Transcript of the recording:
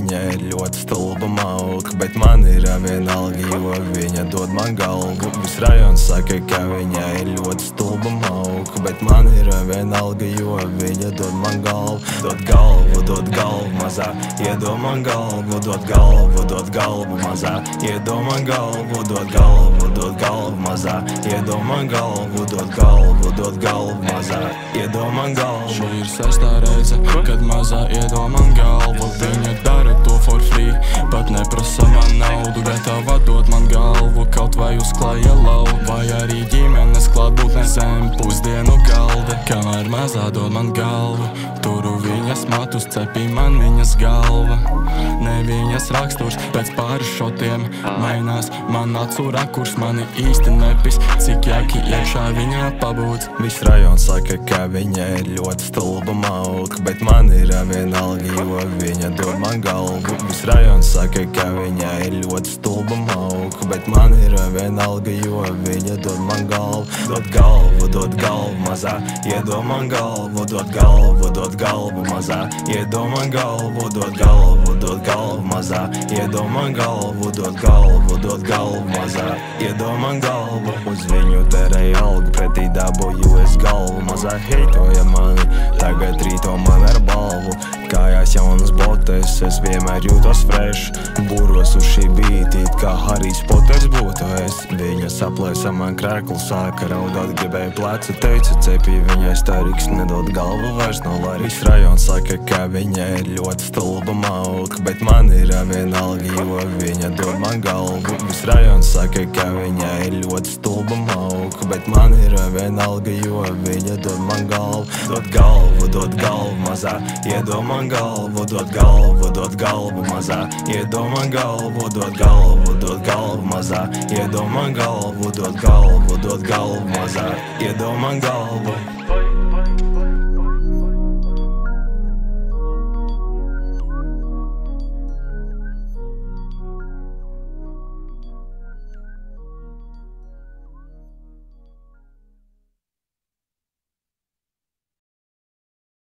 viņa ir ļoti stulba mauka, bet man ir vienalga, jo viņa dod man galvu. Viss rajons saka, ka viņa ir ļoti stulba mauka, bet man ir vienalga, jo viņa dod man galvu. Dod galvu mazā, iedod man galvu, dod galvu mazā, iedod man galvu, dod galvu mazā, iedod man galvu, dod galvu mazā, iedod man galvu. Šī ir sestā reize, kad mazā iedod man galvu. Viņa dara to for free, pat neprasa man naudu, gatava dot man galvu, kaut vai uz klāja lauva, vai arī ģimenes klātbūtne zem pusdienu galda. Kamēr mazā dod man galvu, turu viņas matus, cepī man viņas galva. Ne viņas raksturs pēc pāris šotiem mainās, man acu rakurs mani īsti nepis, cik jauki iekšā viņā pabūt. Viss rajons saka, ka viņa ir ļoti stulba mauka, bet man ir vienalga, jo viņa dod man galvu. Viss rajons saka, ka viņa ir ļoti stulba mauka, bet man ir vienalga, jo viņa dod man galvu. Dod galvu mazā, iedod man galvu, dod galvu mazā, iedod man galvu, dod galvu mazā, iedod man galvu, dod galvu mazā, iedod man galvu. Uz viņu terēja algu, pretī dabūju es galvu. Mazā heitoja mani, tagad rīto man ar balvu. Kājās jaunas botes, es vienmēr jūtos fresh. Būros uz šī beat, it kā Harijs Poters būtu es. Viņa saplēsa man krēklu, sāka raudāt, gribēja plecu, teica cepī viņai stariks, nedod galvu vairs nav lari. Viss rajons saka, ka viņa ir ļoti stulba mauka, bet man ir vienalga, jo viņa dod man galvu. Viss rajons saka, ka viņa ir ļoti stulba mauka, bet man ir vienalga, jo viņa dod man galvu. Dod galvu mazā, iedod man galvu, dod galvu mazā, iedod man galvu, dod galvu mazā, iedod man galvu, dod galvu mazā, iedod man galvu.